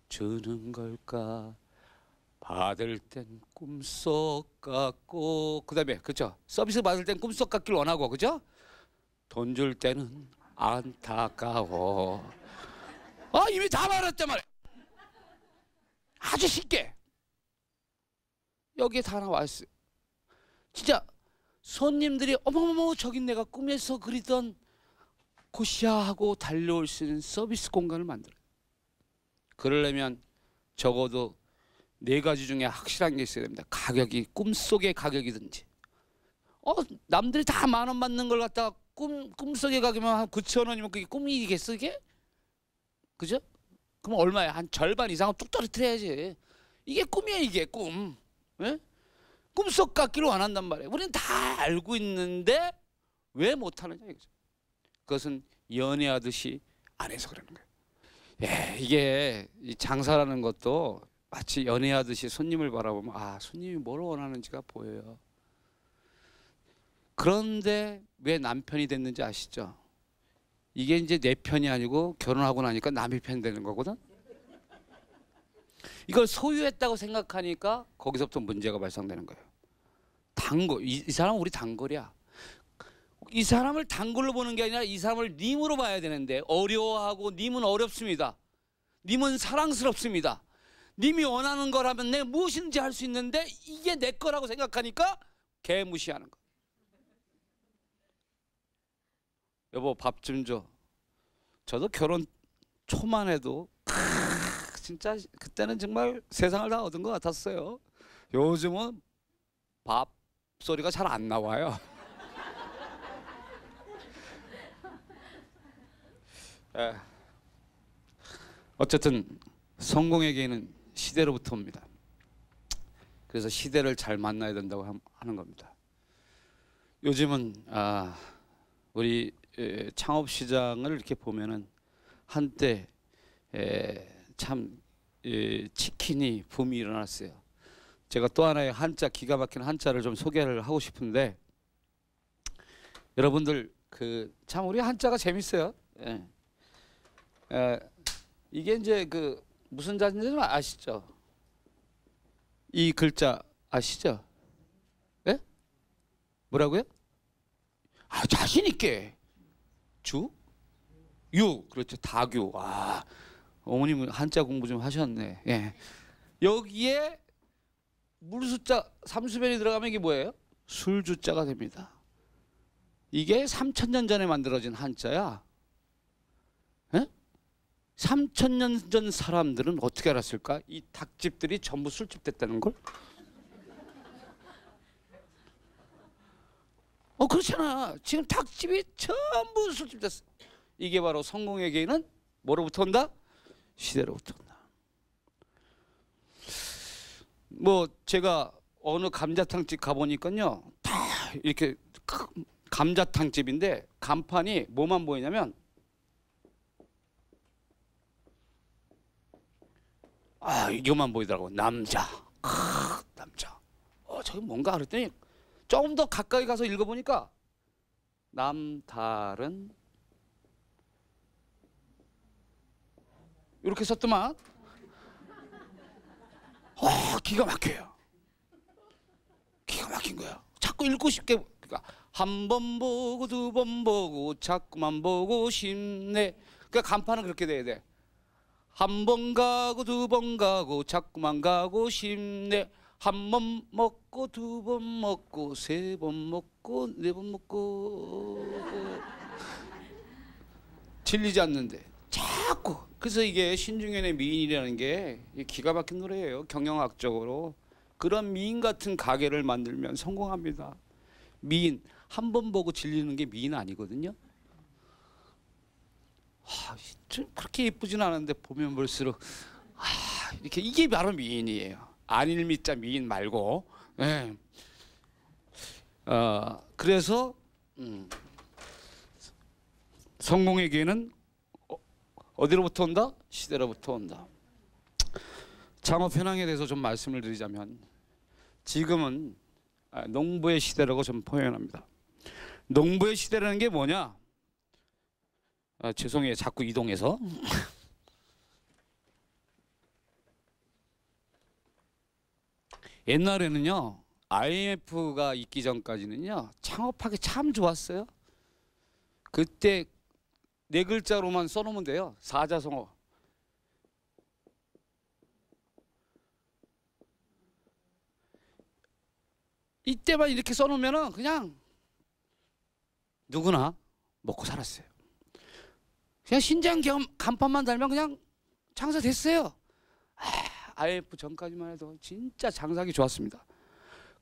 주는 걸까, 받을 땐 꿈속 같고, 그 다음에 그렇죠? 서비스 받을 땐 꿈속 같길 원하고, 그죠? 돈 줄 때는 안타까워. 이미 다 말했단 말이야. 아주 쉽게 여기에 다 나와 있어요. 진짜 손님들이 어머머머 저긴 내가 꿈에서 그리던 곳이야 하고 달려올 수 있는 서비스 공간을 만들어요. 그러려면 적어도 4가지 중에 확실한 게 있어야 됩니다. 가격이 꿈속의 가격이든지, 남들이 다 10,000원 받는 걸 갖다가 꿈속의 가격이면 한 9,000원이면 그게 꿈이겠어 이게? 그죠? 그럼 얼마야? 한 절반 이상은 뚝 떨어뜨려야지. 이게 꿈이야, 이게 꿈. 예? 꿈속 같기를 원한단 말이에요. 우리는 다 알고 있는데 왜 못하느냐 이거죠. 그것은 연애하듯이 안 해서 그러는 거예요. 예, 이게 이 장사라는 것도 마치 연애하듯이 손님을 바라보면 손님이 뭘 원하는지가 보여요. 그런데 왜 남편이 됐는지 아시죠? 이게 이제 내 편이 아니고 결혼하고 나니까 남의 편 되는 거거든. 이걸 소유했다고 생각하니까 거기서부터 문제가 발생되는 거예요. 단골, 이 사람은 우리 단골이야. 이 사람을 단골로 보는 게 아니라 이 사람을 님으로 봐야 되는데, 어려워하고 님은 어렵습니다. 님은 사랑스럽습니다. 님이 원하는 거라면 내가 무엇인지 할 수 있는데 이게 내 거라고 생각하니까 개무시하는 거. 여보 밥 좀 줘. 저도 결혼 초만 해도 진짜 그때는 정말 세상을 다 얻은 것 같았어요. 요즘은 밥 소리가 잘 안 나와요. 어쨌든 성공에게는 시대로부터 옵니다. 그래서 시대를 잘 만나야 된다고 하는 겁니다. 요즘은 우리 창업 시장을 이렇게 보면은 한때 참 치킨이 붐이 일어났어요. 제가 또 하나의 한자, 기가 막힌 한자를 좀 소개를 하고 싶은데, 여러분들 참 우리 한자가 재밌어요. 이게 이제 무슨 자인지 아시죠? 이 글자 아시죠? 예? 뭐라고요? 자신 있게. 주? 유. 그렇죠. 다규. 어머님은 한자 공부 좀 하셨네. 예. 여기에 물숫자 3수변이 들어가면 이게 뭐예요? 술주자가 됩니다. 이게 3,000년 전에 만들어진 한자야. 예? 3,000년 전 사람들은 어떻게 알았을까? 이 닭집들이 전부 술집 됐다는 걸? 그렇잖아. 지금 닭집이 전부 술집 됐어. 이게 바로 성공에게는 뭐로부터 온다? 시대로부터 온다. 뭐 제가 어느 감자탕집 가보니까요, 다 이렇게 감자탕집인데 간판이 뭐만 보이냐면 이것만 보이더라고. 남자. 남자. 저기 뭔가 그랬더니 조금 더 가까이 가서 읽어보니까 남다른 이렇게 썼더만 기가 막혀요. 기가 막힌 거야. 자꾸 읽고 싶게. 그러니까 한 번 보고 두 번 보고 자꾸만 보고 싶네. 그러니까 간판은 그렇게 돼야 돼. 한 번 가고 두 번 가고 자꾸만 가고 싶네. 한 번 먹고 두 번 먹고 세 번 먹고 네 번 먹고 질리지 않는데 자꾸. 그래서 이게 신중현의 미인이라는 게 기가 막힌 노래예요. 경영학적으로. 그런 미인 같은 가게를 만들면 성공합니다. 미인 한 번 보고 질리는 게 미인 아니거든요. 좀 그렇게 예쁘진 않은데 보면 볼수록 이렇게 이게 바로 미인이에요. 안일미자 미인 말고. 네. 그래서 성공의 기회는 어디로부터 온다? 시대로부터 온다. 창업 현황에 대해서 좀 말씀을 드리자면 지금은 농부의 시대라고 좀 표현합니다. 농부의 시대라는 게 뭐냐? 죄송해요. 자꾸 이동해서. 옛날에는요. IMF가 있기 전까지는요. 창업하기 참 좋았어요. 그때 네 글자로만 써놓으면 돼요. 사자성어. 이때만 이렇게 써놓으면 그냥 누구나 먹고 살았어요. 그냥 신장 간판만 달면 그냥 장사 됐어요. IMF 전까지만 해도 진짜 장사하기 좋았습니다.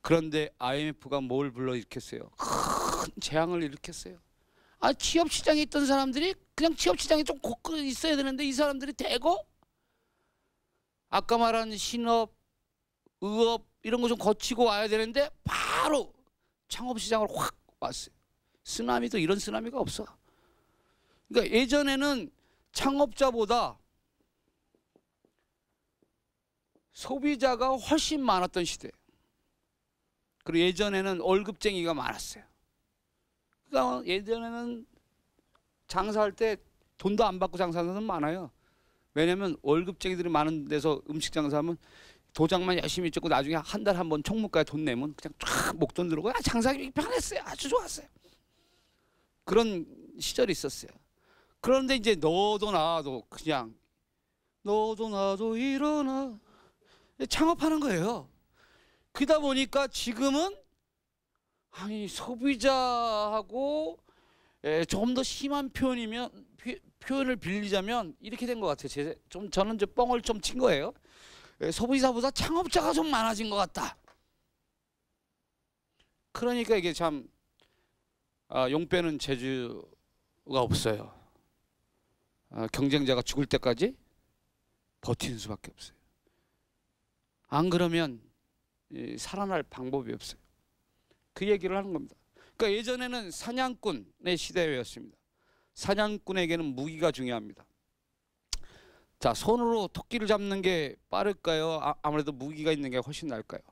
그런데 IMF가 뭘 불러일으켰어요? 큰 재앙을 일으켰어요. 취업시장에 있던 사람들이 그냥 취업시장에 좀 곳곳에 있어야 되는데 이 사람들이 대거 아까 말한 신업, 의업 이런 거 좀 거치고 와야 되는데 바로 창업시장으로 확 왔어요. 쓰나미도 이런 쓰나미가 없어. 그러니까 예전에는 창업자보다 소비자가 훨씬 많았던 시대. 그리고 예전에는 월급쟁이가 많았어요. 그러니까 예전에는 장사할 때 돈도 안 받고 장사하는 사람 많아요. 왜냐면 월급쟁이들이 많은 데서 음식 장사하면 도장만 열심히 찍고 나중에 한 달 한 번 총무과에 돈 내면 그냥 쫙 목돈 들어오고 장사하기 편했어요. 아주 좋았어요. 그런 시절이 있었어요. 그런데 이제 너도 나도 그냥 너도 나도 일어나 창업하는 거예요. 그러다 보니까 지금은 소비자하고 좀 더 심한 표현을 빌리자면 이렇게 된 것 같아요. 저는 이제 뻥을 좀 친 거예요. 소비자보다 창업자가 좀 많아진 것 같다. 그러니까 이게 참 용 빼는 재주가 없어요. 경쟁자가 죽을 때까지 버티는 수밖에 없어요. 안 그러면 살아날 방법이 없어요. 그 얘기를 하는 겁니다. 그러니까 예전에는 사냥꾼의 시대였습니다. 사냥꾼에게는 무기가 중요합니다. 자, 손으로 토끼를 잡는 게 빠를까요? 아무래도 무기가 있는 게 훨씬 나을까요?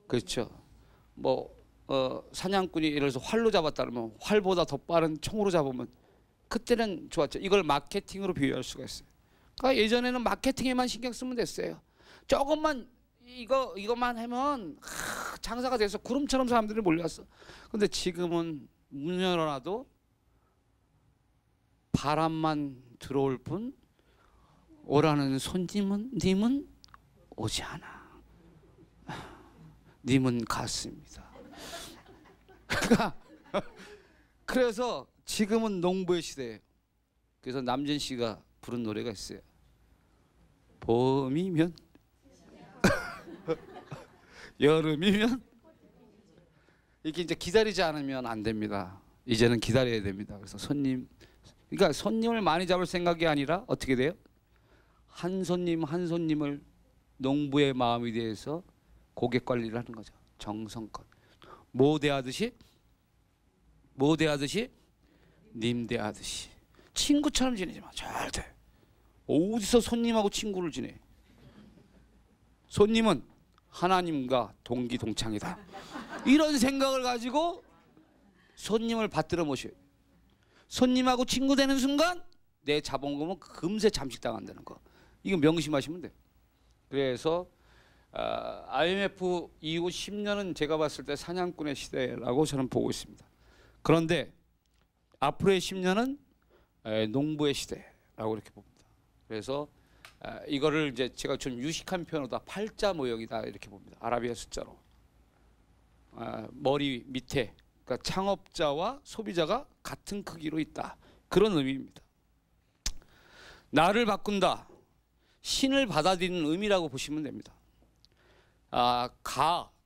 그렇죠. 사냥꾼이 예를 들어서 활로 잡았다면 활보다 더 빠른 총으로 잡으면 그때는 좋았죠. 이걸 마케팅으로 비유할 수가 있어요. 그러니까 예전에는 마케팅에만 신경 쓰면 됐어요. 조금만 이것만 하면 장사가 돼서 구름처럼 사람들이 몰려왔어. 근데 지금은 문 열어놔도 바람만 들어올 뿐 오라는 님은 오지 않아. 님은 갔습니다. 그래서 지금은 농부의 시대예요. 그래서 남진 씨가 부른 노래가 있어요. 봄이면 여름이면 이렇게 이제 기다리지 않으면 안 됩니다. 이제는 기다려야 됩니다. 그래서 그러니까 손님을 많이 잡을 생각이 아니라 어떻게 돼요? 한 손님 한 손님을 농부의 마음에 대해서 고객 관리를 하는 거죠. 정성껏. 뭐 대하듯이? 님 대하듯이. 친구처럼 지내지 마. 절대. 어디서 손님하고 친구를 지내? 손님은 하나님과 동기동창이다. 이런 생각을 가지고 손님을 받들어 모셔요. 손님하고 친구 되는 순간 내 자본금은 금세 잠식당한다는 거. 이거 명심하시면 돼요. 그래서 IMF 이후 10년은 제가 봤을 때 사냥꾼의 시대라고 저는 보고 있습니다. 그런데 앞으로의 10년은 농부의 시대라고 이렇게 봅니다. 그래서 이거를 이제 제가 좀 유식한 표현으로 팔자 모형이다 이렇게 봅니다. 아라비아 숫자로. 머리 밑에 그러니까 창업자와 소비자가 같은 크기로 있다. 그런 의미입니다. 나를 바꾼다. 신을 받아들이는 의미라고 보시면 됩니다.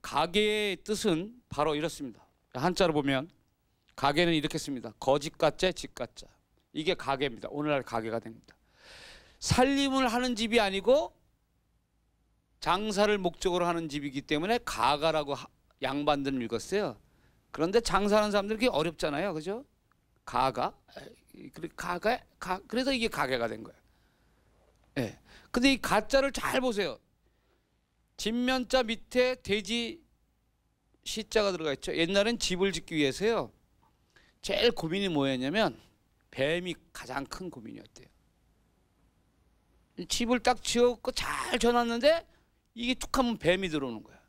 가계의 뜻은 바로 이렇습니다. 한자로 보면 가계는 이렇게 씁니다. 거짓 가짜, 집 가짜. 이게 가계입니다. 오늘날 가계가 됩니다. 살림을 하는 집이 아니고 장사를 목적으로 하는 집이기 때문에 가가라고 양반들은 읽었어요. 그런데 장사하는 사람들은 그게 어렵잖아요. 그죠? 그래서 이게 가게가 된 거예요. 예. 근데 이 가짜를 잘 보세요. 진면자 밑에 돼지 시자가 들어가 있죠. 옛날엔 집을 짓기 위해서요. 제일 고민이 뭐였냐면 뱀이 가장 큰 고민이었대요. 집을 딱 지었고 잘 져놨는데 이게 툭 하면 뱀이 들어오는 거야.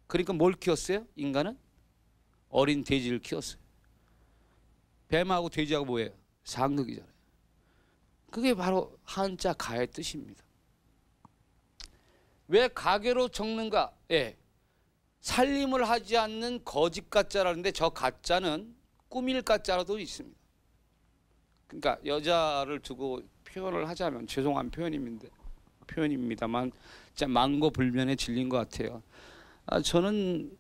그러니까 뭘 키웠어요? 인간은? 어린 돼지를 키웠어요. 뱀하고 돼지하고 뭐예요? 상극이잖아요. 그게 바로 한자 가의 뜻입니다. 왜 가계로 적는가? 예. 살림을 하지 않는 거짓 가짜라는데 저 가짜는 꾸밀 가짜라도 있습니다. 그러니까 여자를 두고 표현을 하자면 죄송한 표현입니다만 진짜 망고불면에 질린 것 같아요. 저는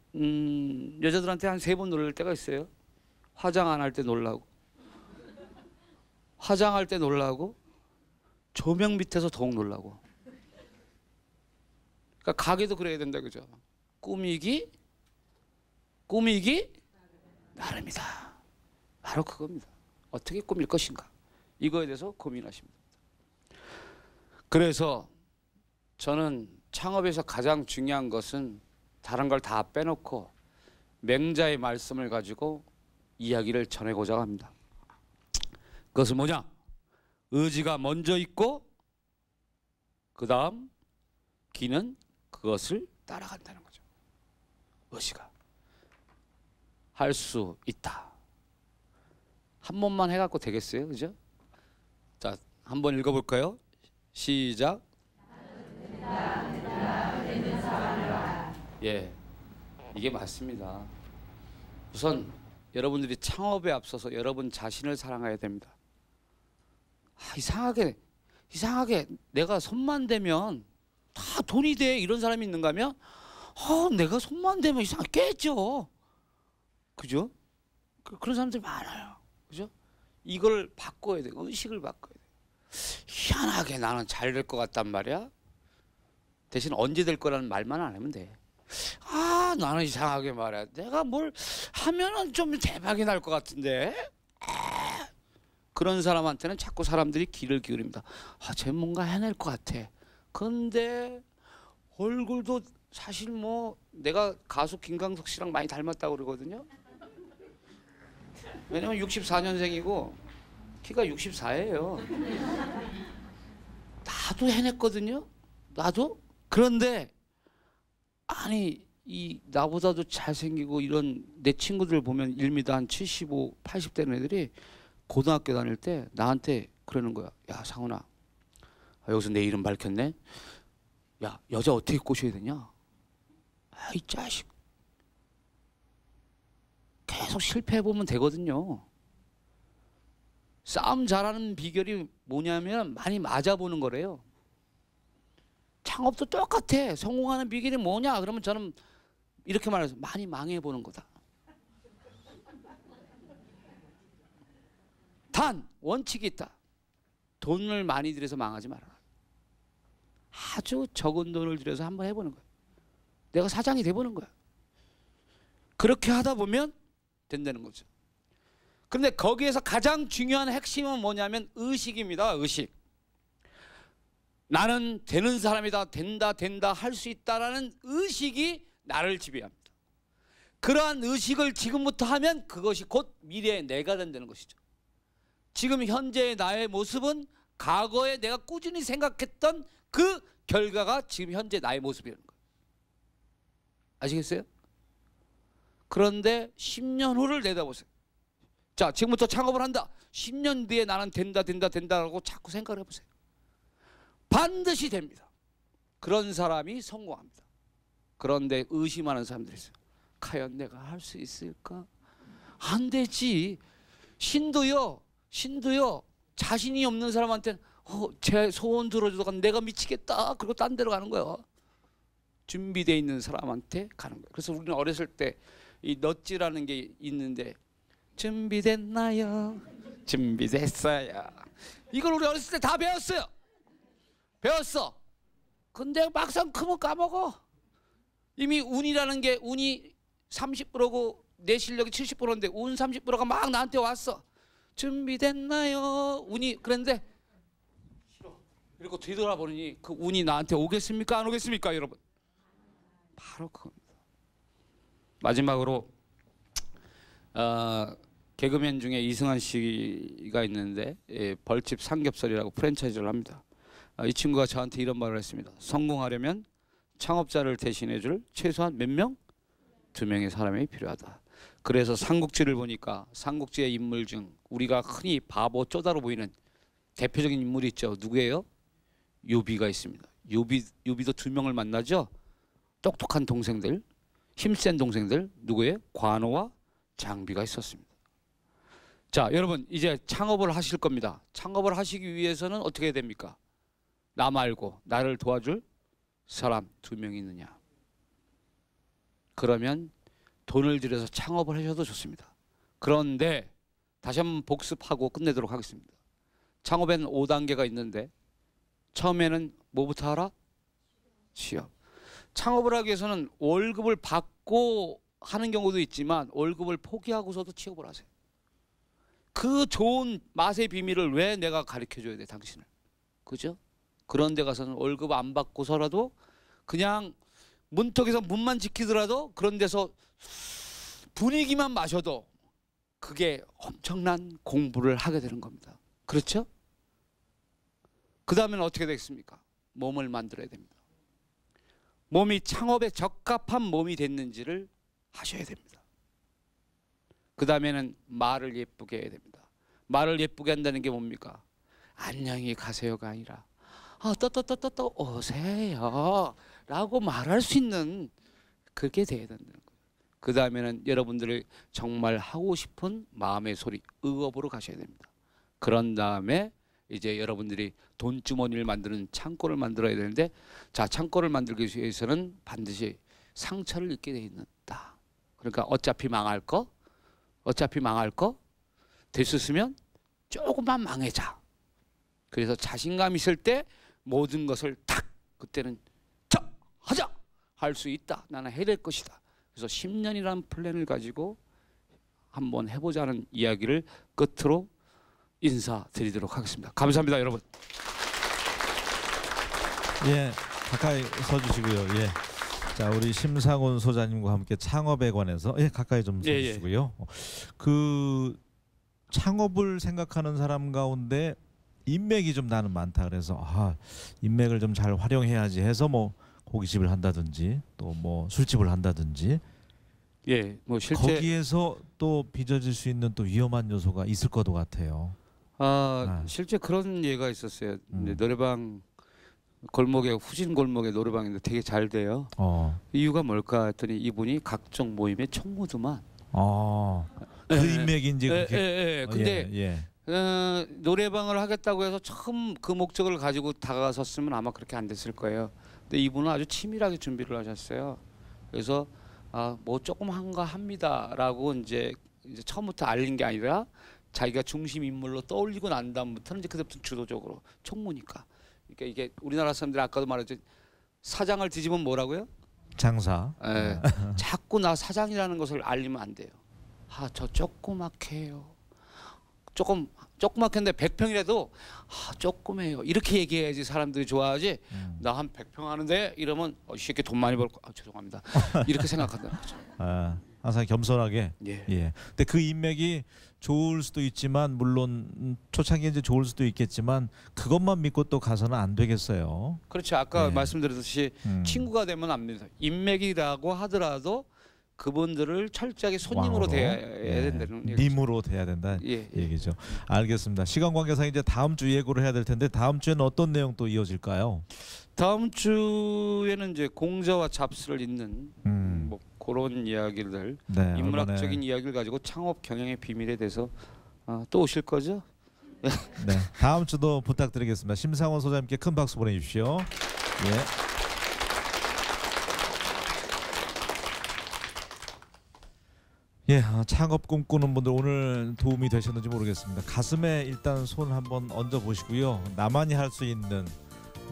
여자들한테 한 3번 놀랄 때가 있어요. 화장 안 할 때 놀라고, 화장할 때 놀라고, 조명 밑에서 더욱 놀라고. 그러니까 가게도 그래야 된다, 그죠? 꾸미기 나름이다. 바로 그겁니다. 어떻게 꾸밀 것인가? 이거에 대해서 고민하십니다. 그래서 저는 창업에서 가장 중요한 것은 다른 걸 다 빼놓고 맹자의 말씀을 가지고 이야기를 전해고자 합니다. 그것은 뭐냐? 의지가 먼저 있고 그 다음 기는 그것을 따라간다는 거죠. 의지가 할 수 있다. 한 번만 해갖고 되겠어요, 그죠? 자, 한번 읽어볼까요? 시작. 예, 이게 맞습니다. 우선 여러분들이 창업에 앞서서 여러분 자신을 사랑해야 됩니다. 이상하게 내가 손만 대면 다 돈이 돼 이런 사람이 있는가 하면 내가 손만 대면 이상하게 깨져. 그죠? 그런 사람들이 많아요. 그죠? 이걸 바꿔야 돼. 의식을 바꿔야 돼. 희한하게 나는 잘 될 것 같단 말이야. 대신 언제 될 거라는 말만 안 하면 돼. 나는 이상하게 말이야. 내가 뭘 하면은 좀 대박이 날 것 같은데. 그런 사람한테는 자꾸 사람들이 귀를 기울입니다. 쟤 뭔가 해낼 것 같아. 근데 얼굴도 사실 뭐 내가 가수 김광석 씨랑 많이 닮았다고 그러거든요. 왜냐면 64년생이고 키가 64예요. 나도 해냈거든요. 나도. 그런데 아니 이 나보다도 잘생기고 이런 내 친구들 보면 1m 한 75, 80 되는 애들이 고등학교 다닐 때 나한테 그러는 거야. 야 상훈아, 여기서 내 이름 밝혔네. 야 여자 어떻게 꼬셔야 되냐? 이 자식. 계속 실패해보면 되거든요. 싸움 잘하는 비결이 뭐냐면 많이 맞아보는 거래요. 창업도 똑같아. 성공하는 비결이 뭐냐? 그러면 저는 이렇게 말해서 많이 망해보는 거다. 단 원칙이 있다. 돈을 많이 들여서 망하지 마라. 아주 적은 돈을 들여서 한번 해보는 거야. 내가 사장이 돼보는 거야. 그렇게 하다 보면 된다는 거죠. 그런데 거기에서 가장 중요한 핵심은 뭐냐면 의식입니다. 의식. 나는 되는 사람이다. 된다 할 수 있다라는 의식이 나를 지배합니다. 그러한 의식을 지금부터 하면 그것이 곧 미래의 내가 된다는 것이죠. 지금 현재의 나의 모습은 과거에 내가 꾸준히 생각했던 그 결과가 지금 현재 나의 모습이라는 거예요. 아시겠어요? 그런데 10년 후를 내다보세요. 자, 지금부터 창업을 한다. 10년 뒤에 나는 된다라고 자꾸 생각을 해보세요. 반드시 됩니다. 그런 사람이 성공합니다. 그런데 의심하는 사람들이 있어요. 과연 내가 할 수 있을까? 안 되지. 신도요 자신이 없는 사람한테는 제 소원 들어주다가 내가 미치겠다. 그리고 딴 데로 가는 거예요. 준비되어 있는 사람한테 가는 거예요. 그래서 우리는 어렸을 때 이 넛지라는 게 있는데 준비됐나요? 준비됐어요. 이걸 우리 어렸을 때 다 배웠어요. 배웠어. 근데 막상 크면 까먹어. 이미 운이라는 게 운이 30%고 내 실력이 70%인데 운 30%가 막 나한테 왔어. 준비됐나요? 운이 그런데 싫어. 이러고 뒤돌아보니 그 운이 나한테 오겠습니까? 안 오겠습니까? 여러분. 바로 그겁니다. 마지막으로 개그맨 중에 이승환 씨가 있는데 벌집 삼겹살이라고 프랜차이즈를 합니다. 이 친구가 저한테 이런 말을 했습니다. 성공하려면 창업자를 대신해줄 최소한 몇 명? 2명의 사람이 필요하다. 그래서 삼국지를 보니까 삼국지의 인물 중 우리가 흔히 바보 쪼다로 보이는 대표적인 인물이 있죠. 누구예요? 요비가 있습니다. 요비도 2명을 만나죠. 똑똑한 동생들, 힘센 동생들. 누구예요? 관우와 장비가 있었습니다. 자, 여러분 이제 창업을 하실 겁니다. 창업을 하시기 위해서는 어떻게 해야 됩니까? 나 말고 나를 도와줄 사람 2명이 있느냐? 그러면 돈을 들여서 창업을 하셔도 좋습니다. 그런데 다시 한번 복습하고 끝내도록 하겠습니다. 창업에는 5단계가 있는데 처음에는 뭐부터 하라? 취업. 창업을 하기 위해서는 월급을 받고 하는 경우도 있지만 월급을 포기하고서도 취업을 하세요. 그 좋은 맛의 비밀을 왜 내가 가르쳐줘야 돼, 당신을. 그죠? 그런 데 가서는 월급 안 받고서라도 그냥 문턱에서 문만 지키더라도 그런 데서 분위기만 마셔도 그게 엄청난 공부를 하게 되는 겁니다. 그렇죠? 그 다음에는 어떻게 되겠습니까? 몸을 만들어야 됩니다. 몸이 창업에 적합한 몸이 됐는지를 하셔야 됩니다. 그 다음에는 말을 예쁘게 해야 됩니다. 말을 예쁘게 한다는 게 뭡니까? 안녕히 가세요가 아니라 떠 오세요 라고 말할 수 있는 그게 돼야 된다는 거예요. 그 다음에는 여러분들이 정말 하고 싶은 마음의 소리, 의업으로 가셔야 됩니다. 그런 다음에 이제 여러분들이 돈주머니를 만드는 창고를 만들어야 되는데, 자, 창고를 만들기 위해서는 반드시 상처를 입게 돼 있다. 그러니까 어차피 망할 거 될 수 있으면 조금만 망해자. 그래서 자신감 있을 때 모든 것을 탁 그때는 자 하자 할 수 있다. 나는 해낼 것이다. 그래서 10년이라는 플랜을 가지고 한번 해보자는 이야기를 끝으로 인사드리도록 하겠습니다. 감사합니다, 여러분. 예, 가까이 서주시고요. 예, 자, 우리 심상훈 소장님과 함께 창업에 관해서 가까이 좀 서주시고요. 그 창업을 생각하는 사람 가운데 인맥이 좀 나는 많다. 그래서 인맥을 좀 잘 활용해야지 해서 뭐 고깃집을 한다든지 또 뭐 술집을 한다든지 뭐 실제 거기에서 또 빚어질 수 있는 또 위험한 요소가 있을 것도 같아요. 실제 그런 예가 있었어요. 노래방 골목에 후진 골목에 노래방인데 되게 잘 돼요. 이유가 뭘까 했더니 이분이 각종 모임의 총무드만. 그 인맥인지 그렇게. 근데 노래방을 하겠다고 해서 처음 그 목적을 가지고 다가섰으면 아마 그렇게 안 됐을 거예요. 근데 이분은 아주 치밀하게 준비를 하셨어요. 그래서 뭐 조금 한가 합니다라고 이제 처음부터 알린 게 아니라 자기가 중심 인물로 떠올리고 난 다음부터는 이제 그때부터 주도적으로 총무니까. 그러니까 이게 우리나라 사람들이 아까도 말했죠. 사장을 뒤집으면 뭐라고요? 장사. 예. 자꾸 나 사장이라는 것을 알리면 안 돼요. 저 조그맣게요. 조그맣겠는데 100평이라도 조그매요. 이렇게 얘기해야지 사람들이 좋아하지. 나 한 100평 하는데 이러면 이 새끼 돈 많이 벌고 죄송합니다. 이렇게 생각한다는 거죠. 항상 겸손하게. 예. 예. 근데 그 인맥이 좋을 수도 있지만 물론 초창기에 이제 좋을 수도 있겠지만 그것만 믿고 또 가서는 안 되겠어요. 그렇죠. 아까 네. 말씀드렸듯이 친구가 되면 안 됩니다. 인맥이라고 하더라도 그분들을 철저하게 손님으로 왕으로. 대해야 된다는 얘기죠. 님으로 돼야 된다 예. 얘기죠. 알겠습니다. 시간 관계상 이제 다음 주 예고를 해야 될 텐데 다음 주에는 어떤 내용 또 이어질까요? 다음 주에는 이제 공자와 잡스를 잇는 뭐 그런 이야기들, 네, 인문학적인 이야기를 가지고 창업 경영의 비밀에 대해서 또 오실 거죠? 네, 다음 주도 부탁드리겠습니다. 심상원 소장님께 큰 박수 보내주십시오. 예, 창업 꿈꾸는 분들 오늘 도움이 되셨는지 모르겠습니다. 가슴에 일단 손 한번 얹어 보시고요. 나만이 할 수 있는,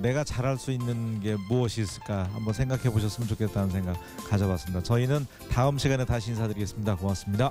내가 잘할 수 있는 게 무엇이 있을까 한번 생각해 보셨으면 좋겠다는 생각 가져봤습니다. 저희는 다음 시간에 다시 인사드리겠습니다. 고맙습니다.